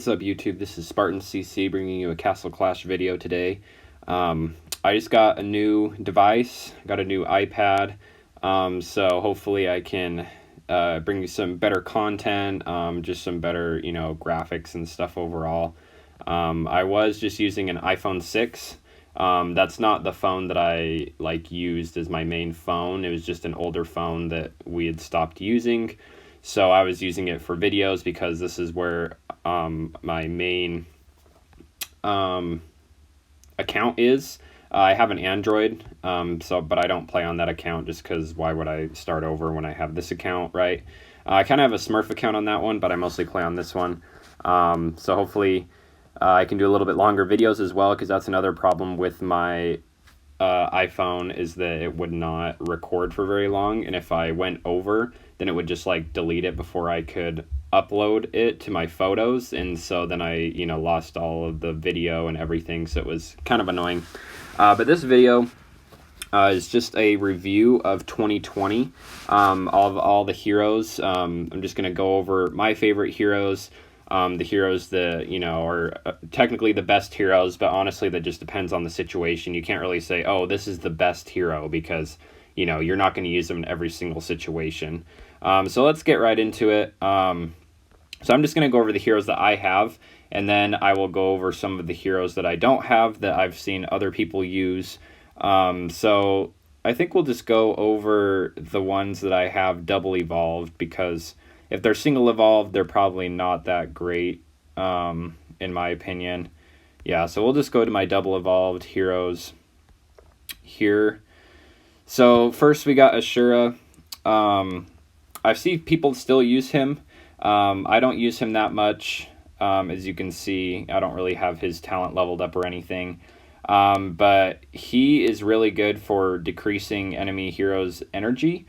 What's up, YouTube? This is Spartan CC bringing you a Castle Clash video today. I just got a new device, got a new iPad, so hopefully I can bring you some better content, just some better, graphics and stuff overall. I was just using an iPhone 6. That's not the phone that I used as my main phone. It was just an older phone that we had stopped using. So I was using it for videos because this is where my main account is. I have an Android, but I don't play on that account just because why would I start over when I have this account, right? I kind of have a Smurf account on that one, but I mostly play on this one. So hopefully I can do a little bit longer videos as well, because that's another problem with my iPhone, is that it would not record for very long, and if I went over, then it would just delete it before I could upload it to my photos, and so then I lost all of the video and everything, so it was kind of annoying. But this video is just a review of 2020, of all the heroes. I'm just going to go over my favorite heroes, the heroes that are technically the best heroes, but honestly that just depends on the situation. You can't really say, oh, this is the best hero, because you're not going to use them in every single situation. So let's get right into it. So I'm just going to go over the heroes that I have, and then I will go over some of the heroes that I don't have that I've seen other people use. So I think we'll just go over the ones that I have double evolved, because if they're single evolved, they're probably not that great, in my opinion. Yeah, so we'll just go to my double evolved heroes here. So first we got Ashura. I've seen people still use him. I don't use him that much. As you can see, I don't really have his talent leveled up or anything. But he is really good for decreasing enemy heroes' energy.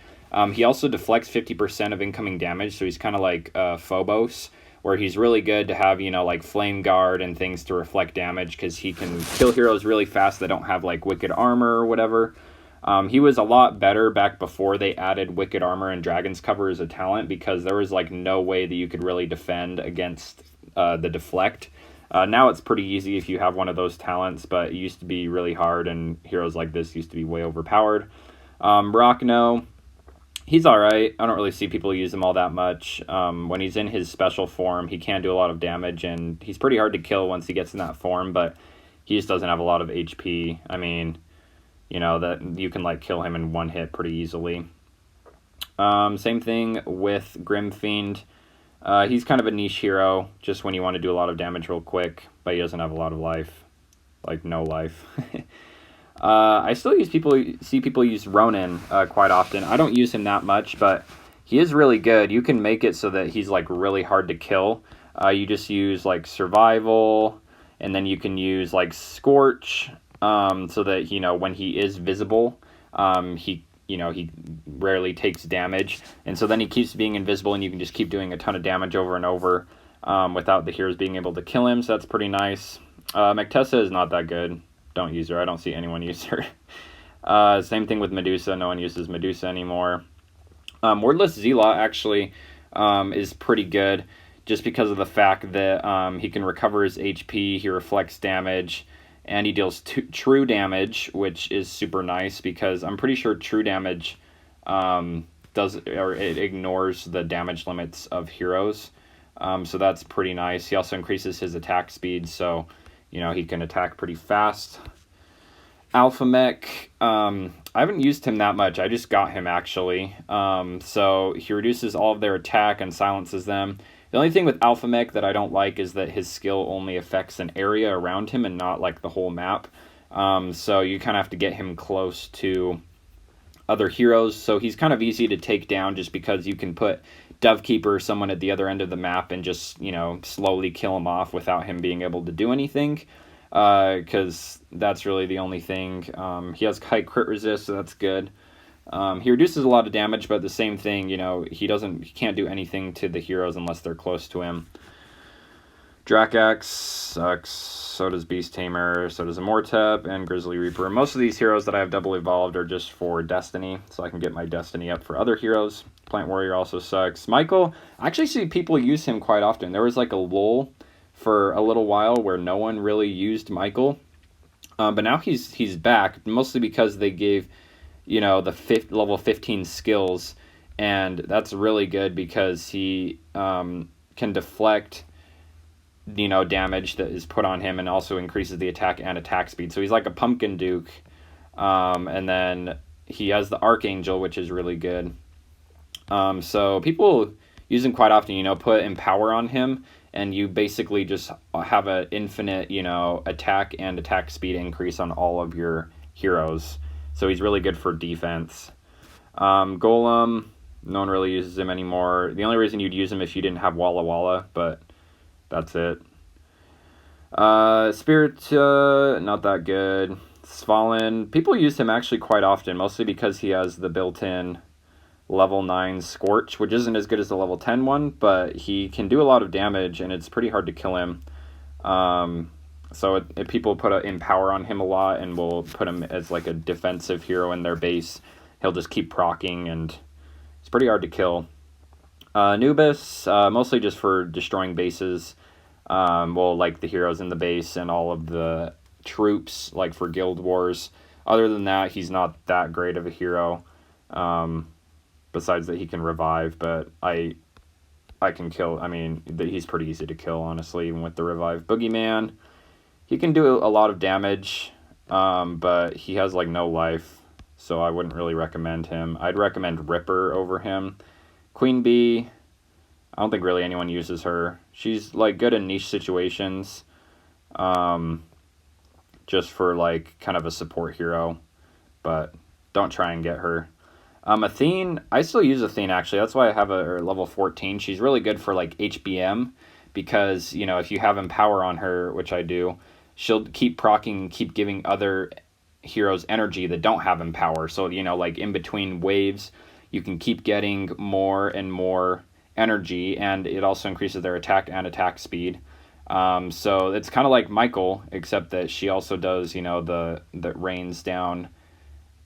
He also deflects 50% of incoming damage, so he's kind of like Phobos, where he's really good to have, Flame Guard and things to reflect damage, because he can kill heroes really fast that don't have, Wicked Armor or whatever. He was a lot better back before they added Wicked Armor and Dragon's Cover as a talent, because there was no way that you could really defend against the deflect. Now it's pretty easy if you have one of those talents, but it used to be really hard, and heroes like this used to be way overpowered. Brockno, he's alright. I don't really see people use him all that much. When he's in his special form, he can do a lot of damage, and he's pretty hard to kill once he gets in that form, but he just doesn't have a lot of HP. I mean, that you can kill him in one hit pretty easily. Same thing with Grimfiend. He's kind of a niche hero, just when you want to do a lot of damage real quick, but he doesn't have a lot of life, no life. I still see people use Ronin quite often. I don't use him that much, but he is really good. You can make it so that he's really hard to kill. You just use Survival, and then you can use Scorch, so that when he is visible, he rarely takes damage, and so then he keeps being invisible, and you can just keep doing a ton of damage over and over without the heroes being able to kill him, so that's pretty nice. Mectessa is not that good. Don't use her. I don't see anyone use her. Same thing with Medusa. No one uses Medusa anymore. Wordless Zealot actually is pretty good, just because of the fact that he can recover his HP, he reflects damage, and he deals true damage, which is super nice, because I'm pretty sure true damage it ignores the damage limits of heroes. So that's pretty nice. He also increases his attack speed, so he can attack pretty fast. Alpha Mech, I haven't used him that much. I just got him actually. So he reduces all of their attack and silences them. The only thing with Alpha Mech that I don't like is that his skill only affects an area around him and not the whole map. So you kind of have to get him close to other heroes. So he's kind of easy to take down, just because you can put Dovekeeper or someone at the other end of the map and just, slowly kill him off without him being able to do anything. Because that's really the only thing. He has high crit resist, so that's good. He reduces a lot of damage, but the same thing, he can't do anything to the heroes unless they're close to him. Drakax sucks, so does Beast Tamer, so does Immortep, and Grizzly Reaper. Most of these heroes that I have double evolved are just for Destiny, so I can get my Destiny up for other heroes. Plant Warrior also sucks. Michael, I actually see people use him quite often. There was a lull for a little while where no one really used Michael. But now he's back, mostly because they gave, the level 15 skills, and that's really good because he can deflect, damage that is put on him, and also increases the attack and attack speed. So he's like a Pumpkin Duke, and then he has the Archangel, which is really good. So people use him quite often, put Empower on him, and you basically just have an infinite, attack and attack speed increase on all of your heroes. So he's really good for defense. Golem, no one really uses him anymore. The only reason you'd use him if you didn't have Walla Walla, but that's it. Spirit, not that good. Svalin, people use him actually quite often, mostly because he has the built-in level 9 Scorch, which isn't as good as the level 10 one, but he can do a lot of damage, and it's pretty hard to kill him. So people put Empower on him a lot, and will put him as like a defensive hero in their base. He'll just keep proccing, and it's pretty hard to kill. Anubis, mostly just for destroying bases. Like the heroes in the base and all of the troops, like for Guild Wars. Other than that, he's not that great of a hero. Besides that he can revive, but I can kill. I mean, he's pretty easy to kill, honestly, even with the revive. Boogeyman, he can do a lot of damage, but he has like no life, so I wouldn't really recommend him. I'd recommend Ripper over him. Queen Bee, I don't think really anyone uses her. She's like good in niche situations, just for like kind of a support hero, but don't try and get her. Athene, I still use Athene actually. That's why I have her level 14. She's really good for like HBM because, if you have Empower on her, which I do, she'll keep proccing, keep giving other heroes energy that don't have Empower. So, like in between waves, you can keep getting more and more energy, and it also increases their attack and attack speed. So it's kind of like Michael, except that she also does, that rains down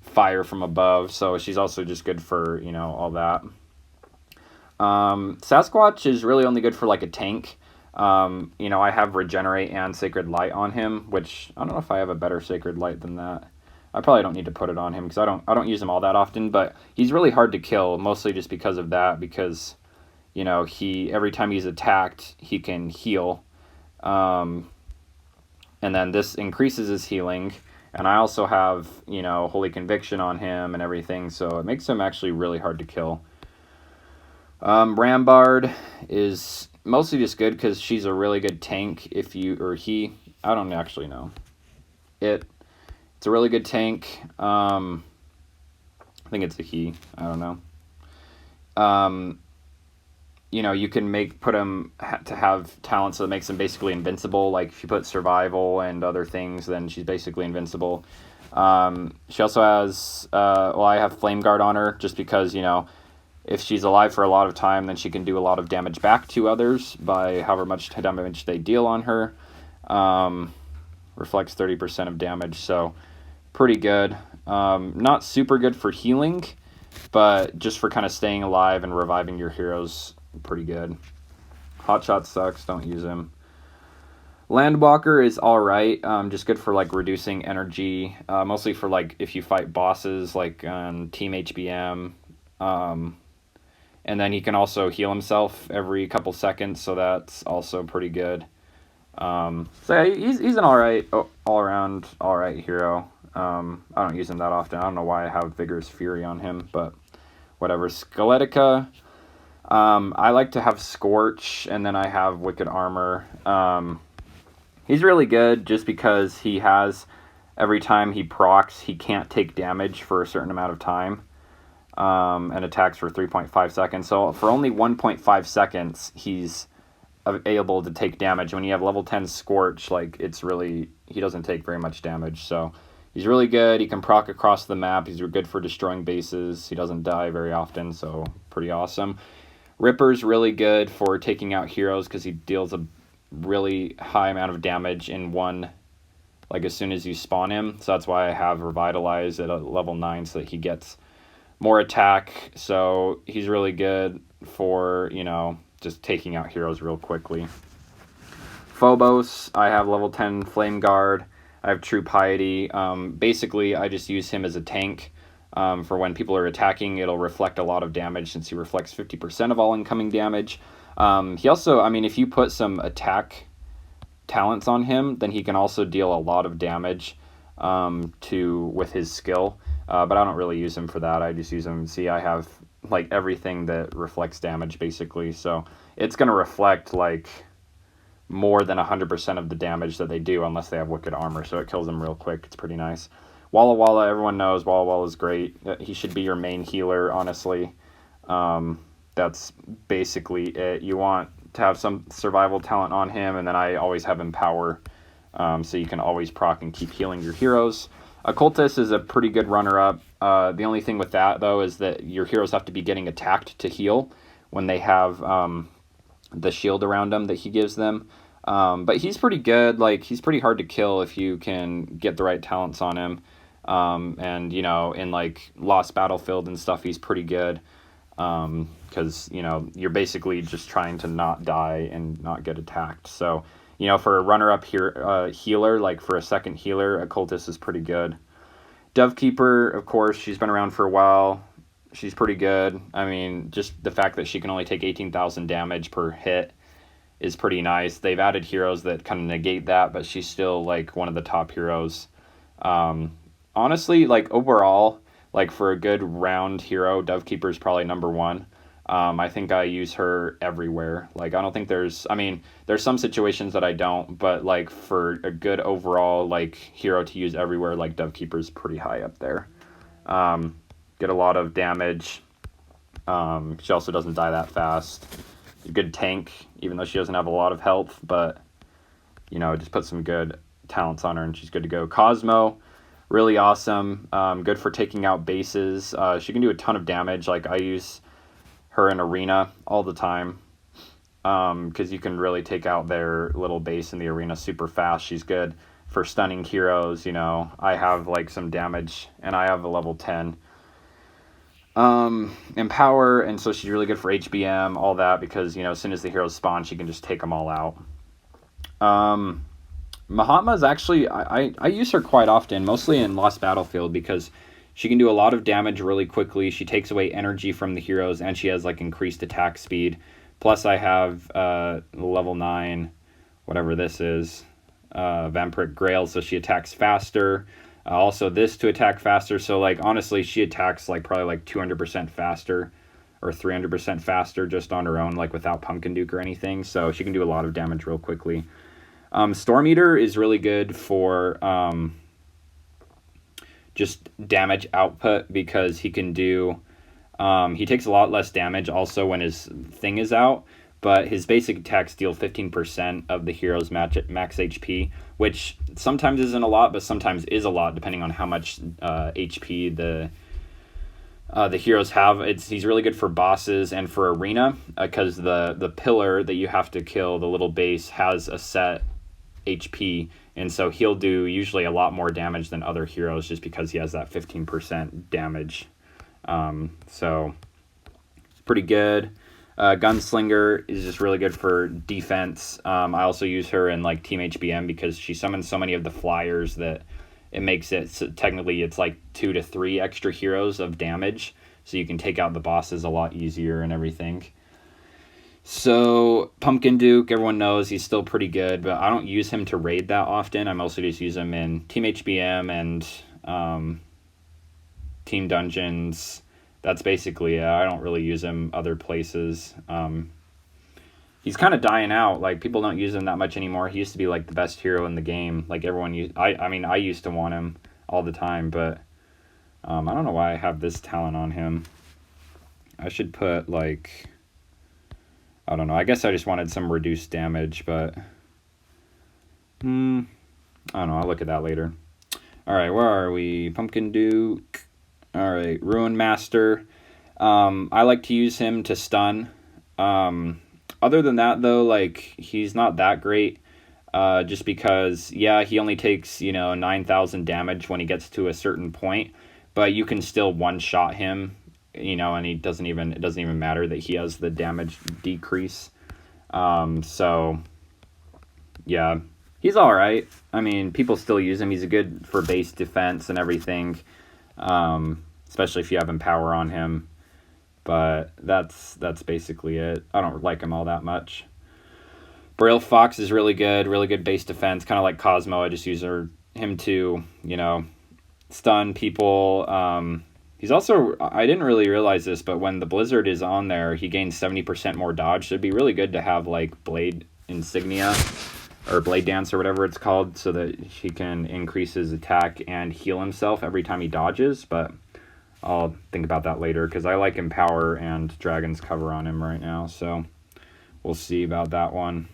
fire from above, so she's also just good for all that. Sasquatch is really only good for like a tank. I have Regenerate and Sacred Light on him, which I don't know if I have a better Sacred Light than that. I probably don't need to put it on him because I don't use him all that often, but he's really hard to kill, mostly just because of that, because he every time he's attacked he can heal, and then this increases his healing. And I also have, Holy Conviction on him and everything, so it makes him actually really hard to kill. Rambard is mostly just good because she's a really good tank I don't actually know. It's a really good tank. I think it's a he. I don't know. You can put him to have talents that makes him basically invincible. Like if you put survival and other things, then she's basically invincible. She also has, I have Flame Guard on her just because, if she's alive for a lot of time, then she can do a lot of damage back to others by however much damage they deal on her. Reflects 30% of damage, so pretty good. Not super good for healing, but just for kind of staying alive and reviving your heroes, pretty good. Hotshot sucks, don't use him. Landwalker is alright, just good for like reducing energy, mostly for like if you fight bosses like on Team HBM, and then he can also heal himself every couple seconds, so that's also pretty good. So yeah, he's an all-around alright hero. I don't use him that often. I don't know why I have Vigorous Fury on him, but whatever. Skeletica, I like to have Scorch, and then I have Wicked Armor. He's really good just because he has, every time he procs, he can't take damage for a certain amount of time, and attacks for 3.5 seconds. So for only 1.5 seconds, he's able to take damage. When you have level 10 Scorch, like he doesn't take very much damage. So he's really good. He can proc across the map. He's good for destroying bases. He doesn't die very often, so pretty awesome. Ripper's really good for taking out heroes because he deals a really high amount of damage in one, like as soon as you spawn him. So that's why I have Revitalize at a level 9 so that he gets more attack. So he's really good for, just taking out heroes real quickly. Phobos, I have level 10 Flame Guard. I have True Piety. Basically, I just use him as a tank. For when people are attacking, it'll reflect a lot of damage since he reflects 50% of all incoming damage. He also, I mean, if you put some attack talents on him, then he can also deal a lot of damage with his skill. But I don't really use him for that. I just use him. See, I have like everything that reflects damage basically. So it's going to reflect like more than 100% of the damage that they do unless they have Wicked Armor. So it kills them real quick. It's pretty nice. Walla Walla, everyone knows Walla Walla is great. He should be your main healer, honestly. That's basically it. You want to have some survival talent on him, and then I always have Empower, so you can always proc and keep healing your heroes. Occultist is a pretty good runner-up. The only thing with that, though, is that your heroes have to be getting attacked to heal when they have the shield around them that he gives them. But he's pretty good. Like, he's pretty hard to kill if you can get the right talents on him. And, you know, in, like, Lost Battlefield and stuff, he's pretty good. Because, you know, you're basically just trying to not die and not get attacked. So, you know, for a runner-up here, healer, like for a second healer, Occultist is pretty good. Dovekeeper, of course, she's been around for a while. She's pretty good. I mean, just the fact that she can only take 18,000 damage per hit is pretty nice. They've added heroes that kind of negate that, but she's still, like, one of the top heroes. Honestly, like, overall, like, for a good round hero, Dovekeeper is probably number one. I think I use her everywhere. Like, I don't think there's some situations that I don't, but, like, for a good overall, like, hero to use everywhere, like, Dovekeeper is pretty high up there. Get a lot of damage. She also doesn't die that fast. A good tank, even though she doesn't have a lot of health, but, you know, just put some good talents on her and she's good to go. Cosmo, really awesome. Good for taking out bases. She can do a ton of damage. Like, I use her in arena all the time, because you can really take out their little base in the arena super fast. She's good for stunning heroes. You know, I have like some damage and I have a level 10 Empower, and so she's really good for HBM, all that, because, you know, as soon as the heroes spawn, she can just take them all out. Mahatma is actually, I use her quite often, mostly in Lost Battlefield, because she can do a lot of damage really quickly. She takes away energy from the heroes, and she has, like, increased attack speed. Plus, I have level 9, whatever this is, Vampiric Grail, so she attacks faster. Also, this to attack faster. So, like, honestly, she attacks, like, probably, like, 200% faster or 300% faster just on her own, like, without Pumpkin Duke or anything. So, she can do a lot of damage real quickly. Storm Eater is really good for just damage output, because he can do he takes a lot less damage also when his thing is out, but his basic attacks deal 15% of the hero's max HP, which sometimes isn't a lot, but sometimes is a lot depending on how much HP the heroes have. He's really good for bosses and for arena, because the pillar that you have to kill, the little base, has a set HP, and so he'll do usually a lot more damage than other heroes just because he has that 15% damage. So it's pretty good. Gunslinger is just really good for defense. I also use her in, like, Team HBM because she summons so many of the flyers that it makes it, so technically it's like 2 to 3 extra heroes of damage, so you can take out the bosses a lot easier and everything. So Pumpkin Duke, everyone knows he's still pretty good, but I don't use him to raid that often. I mostly just use him in Team HBM and Team Dungeons. That's basically it. I don't really use him other places. He's kind of dying out. Like, people don't use him that much anymore. He used to be, like, the best hero in the game. Like, everyone used... I mean, I used to want him all the time, but I don't know why I have this talent on him. I should put, like... I don't know. I guess I just wanted some reduced damage, but... I don't know. I'll look at that later. Alright, where are we? Pumpkin Duke. Alright, Ruin Master. I like to use him to stun. Other than that, though, like, he's not that great. Just because, yeah, he only takes, 9,000 damage when he gets to a certain point. But you can still one-shot him, and it doesn't even matter that he has the damage decrease. So, Yeah, he's all right. I mean, people still use him. He's a good for base defense and everything, especially if you have Empower on him. But that's basically it. I don't like him all that much. Braille Fox is really good base defense, kind of like Cosmo. I just use him to, stun people. He's also, I didn't really realize this, but when the Blizzard is on there, he gains 70% more dodge. So it'd be really good to have like Blade Insignia or Blade Dance or whatever it's called, so that he can increase his attack and heal himself every time he dodges. But I'll think about that later because I like Empower and Dragon's Cover on him right now. So we'll see about that one.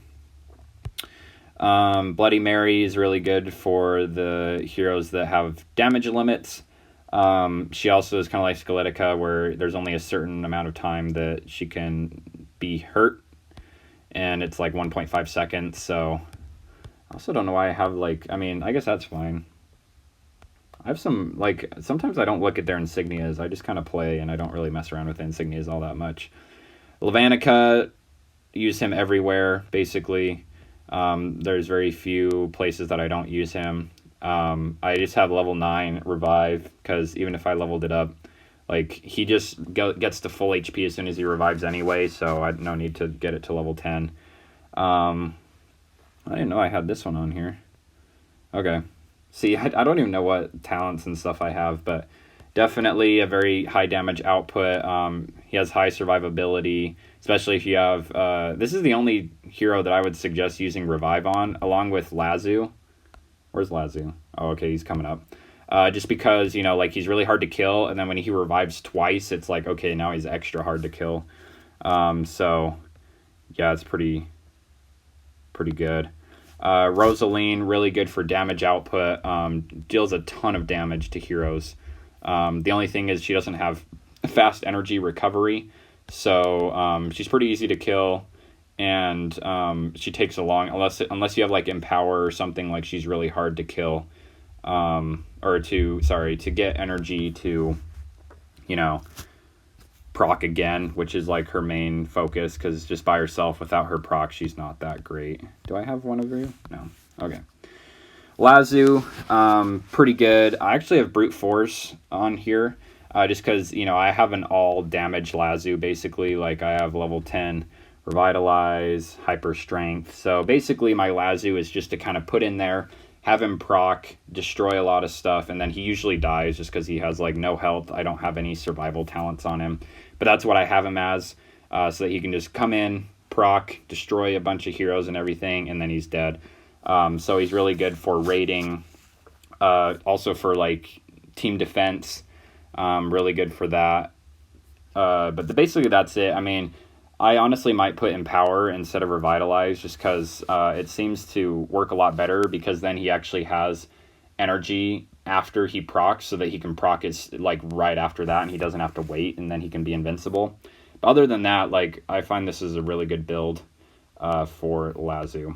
Bloody Mary is really good for the heroes that have damage limits. She also is kind of like Skeletica, where there's only a certain amount of time that she can be hurt, and it's like 1.5 seconds. So I also don't know why I have I guess that's fine. I have some, sometimes I don't look at their insignias. I just kind of play, and I don't really mess around with the insignias all that much. Levanica, use him everywhere, basically. There's very few places that I don't use him. I just have level 9 revive, because even if I leveled it up, he just gets to full HP as soon as he revives anyway, so I no need to get it to level 10. I didn't know I had this one on here. Okay. See, I don't even know what talents and stuff I have, but definitely a very high damage output. He has high survivability, especially if you have... this is the only hero that I would suggest using Revive on, along with Lazu. Where's Lazu? Oh, okay, he's coming up. Just because, he's really hard to kill, and then when he revives twice, it's like, okay, now he's extra hard to kill. So, yeah, it's pretty good. Rosaline, really good for damage output. Deals a ton of damage to heroes. The only thing is she doesn't have fast energy recovery, so she's pretty easy to kill, and she takes a long, unless you have Empower or something, she's really hard to kill, to get energy to proc again, which is her main focus, because just by herself without her proc she's not that great. Do I have one of you? No. Okay. Lazu, pretty good. I actually have Brute Force on here, just because, I have an all damage Lazu, basically. I have level 10 Revitalize, Hyper Strength. So basically my Lazu is just to kind of put in there, have him proc, destroy a lot of stuff, and then he usually dies just because he has no health. I don't have any survival talents on him, but that's what I have him as, so that he can just come in, proc, destroy a bunch of heroes and everything, and then he's dead. So he's really good for raiding, also for team defense, really good for that. But basically that's it. I mean, I honestly might put Empower instead of Revitalize, just because it seems to work a lot better, because then he actually has energy after he procs, so that he can proc his right after that, and he doesn't have to wait, and then he can be invincible. But other than that, I find this is a really good build for Lazu.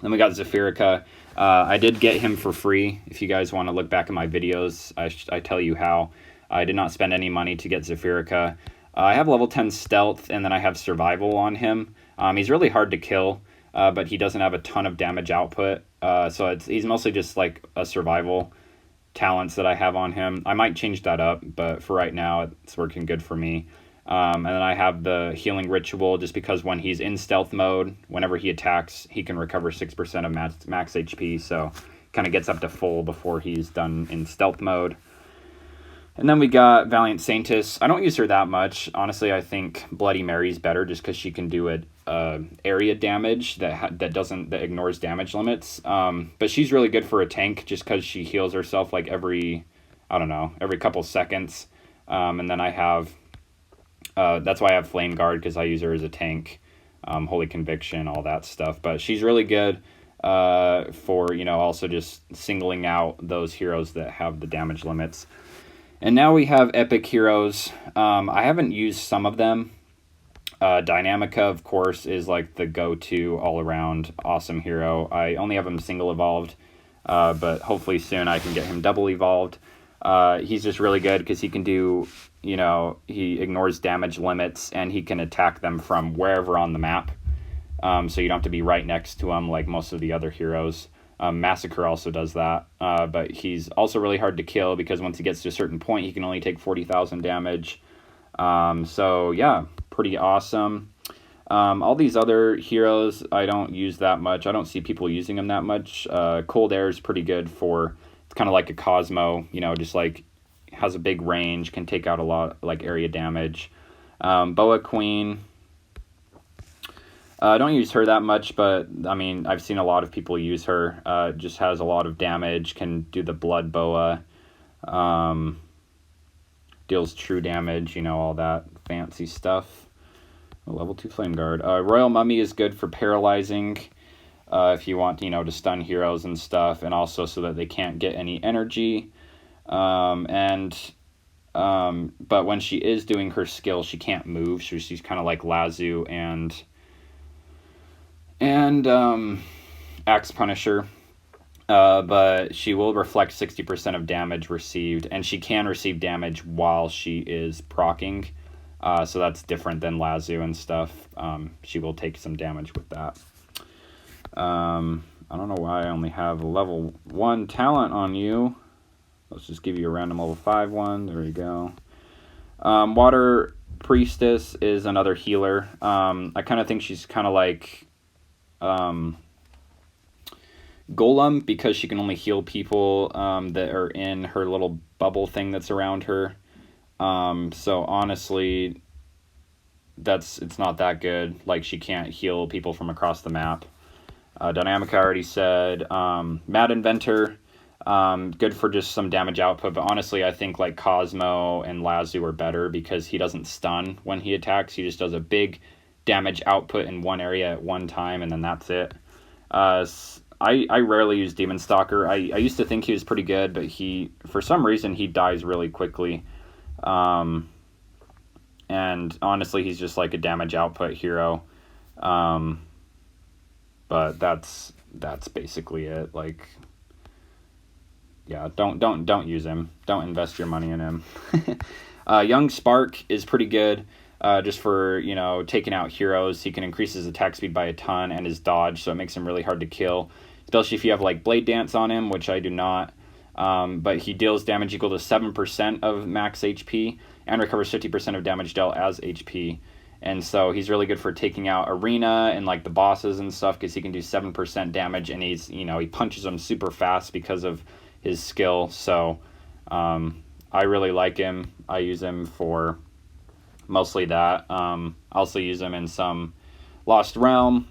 Then we got Zephyrica. I did get him for free. If you guys want to look back at my videos, I tell you how. I did not spend any money to get Zephyrica. I have level 10 stealth, and then I have survival on him. He's really hard to kill, but he doesn't have a ton of damage output. So he's mostly just a survival talents that I have on him. I might change that up, but for right now, it's working good for me. And then I have the Healing Ritual, just because when he's in stealth mode, whenever he attacks, he can recover 6% of max HP, so kind of gets up to full before he's done in stealth mode. And then we got Valiant Saintess. I don't use her that much. Honestly, I think Bloody Mary's better, just because she can do area damage that ignores damage limits. But she's really good for a tank, just because she heals herself every couple seconds. And then I have... that's why I have Flame Guard, because I use her as a tank, Holy Conviction, all that stuff. But she's really good for, also just singling out those heroes that have the damage limits. And now we have epic heroes. I haven't used some of them. Dynamica, of course, is the go-to all-around awesome hero. I only have him single evolved, but hopefully soon I can get him double evolved. He's just really good because he can do... he ignores damage limits, and he can attack them from wherever on the map. so you don't have to be right next to him like most of the other heroes. Massacre also does that, but he's also really hard to kill because once he gets to a certain point, he can only take 40,000 damage. So yeah, pretty awesome. All these other heroes, I don't use that much. I don't see people using them that much. Cold Air is pretty good for, it's kind of like a Cosmo, you know, just like has a big range, can take out a lot, like area damage. Boa Queen, I don't use her that much, but I mean, I've seen a lot of people use her. Just has a lot of damage, can do the Blood Boa, deals true damage, you know, all that fancy stuff. Level 2 Flame Guard. Royal Mummy is good for paralyzing, if you want, you know, to stun heroes and stuff, and also so that they can't get any energy. But when she is doing her skill, she can't move, so she's kind of like Lazu and Axe Punisher. But she will reflect 60% of damage received, and she can receive damage while she is proccing. So that's different than Lazu and stuff. She will take some damage with that. I don't know why I only have a level 1 talent on you. Let's just give you a random level 5 one. There you go. Water Priestess is another healer. I kind of think she's kind of like Golem, because she can only heal people that are in her little bubble thing that's around her. So honestly, it's not that good. Like, she can't heal people from across the map. Dynamica, I already said. Mad Inventor, good for just some damage output, but honestly, I think like Cosmo and Lazu are better because he doesn't stun when he attacks. He just does a big damage output in one area at one time, and then that's it. I rarely use Demon Stalker. I used to think he was pretty good, but for some reason, he dies really quickly. And honestly, he's just like a damage output hero. But that's basically it. Like, yeah, don't use him. Don't invest your money in him. Young Spark is pretty good. Just for, you know, taking out heroes. He can increase his attack speed by a ton and his dodge, so it makes him really hard to kill. Especially if you have like Blade Dance on him, which I do not. But he deals damage equal to 7% of max HP and recovers 50% of damage dealt as HP. And so he's really good for taking out Arena and like the bosses and stuff, because he can do 7% damage, and he's, you know, he punches them super fast because of his skill. So I really like him. I use him for mostly that. I also use him in some Lost Realm.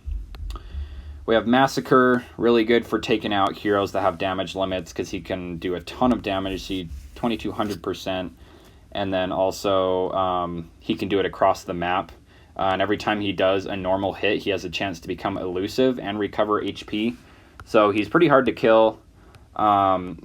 We have Massacre, really good for taking out heroes that have damage limits, because he can do a ton of damage, see 2200%, and then also he can do it across the map. And every time he does a normal hit, he has a chance to become elusive and recover HP. So he's pretty hard to kill.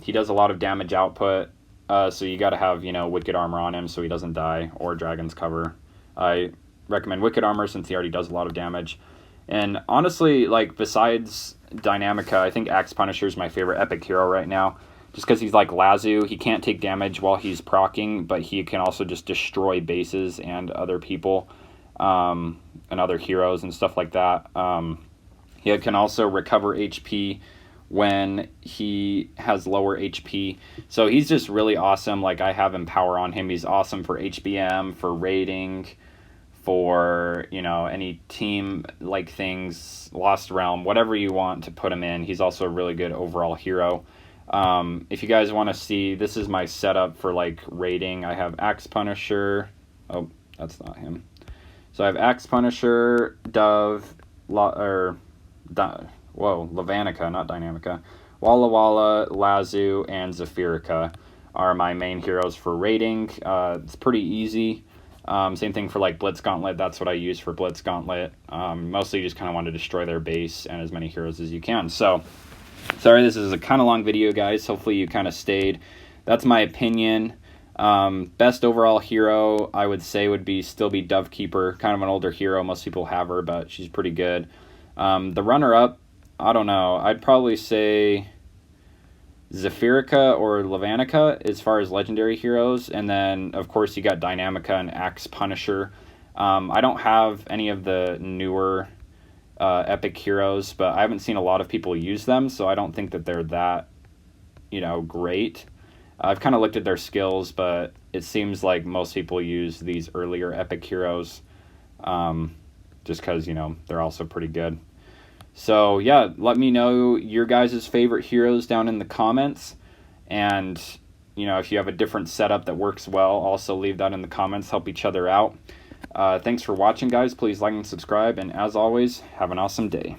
He does a lot of damage output, so you got to have, you know, Wicked Armor on him so he doesn't die, or Dragon's Cover. I recommend Wicked Armor since he already does a lot of damage. And honestly, like, besides Dynamica, I think Axe Punisher is my favorite epic hero right now. Just because he's like Lazu, he can't take damage while he's proccing, but he can also just destroy bases and other people, and other heroes and stuff like that. He can also recover HP when he has lower HP. So he's just really awesome. Like, I have Empower on him. He's awesome for HBM, for raiding, for, you know, any team like things, Lost Realm, whatever you want to put him in. He's also a really good overall hero. If you guys want to see, this is my setup for like raiding. I have Axe Punisher. Oh, that's not him. So I have Axe Punisher, Dove, Lavanica, not Dynamica. Walla Walla, Lazu, and Zephyrica are my main heroes for raiding. It's pretty easy. Same thing for like Blitz Gauntlet. That's what I use for Blitz Gauntlet. Mostly you just kind of want to destroy their base and as many heroes as you can. So, sorry, this is a kind of long video, guys. Hopefully you kind of stayed. That's my opinion. Best overall hero, I would say, would still be Dovekeeper. Kind of an older hero. Most people have her, but she's pretty good. The runner-up, I don't know. I'd probably say Zephyrica or Lavanica as far as legendary heroes. And then, of course, you got Dynamica and Axe Punisher. I don't have any of the newer epic heroes, but I haven't seen a lot of people use them, so I don't think that they're that, great. I've kind of looked at their skills, but it seems like most people use these earlier epic heroes, just because, they're also pretty good. So yeah, let me know your guys' favorite heroes down in the comments, and if you have a different setup that works well, also leave that in the comments. Help each other out. Thanks for watching, guys. Please like and subscribe, and as always, have an awesome day.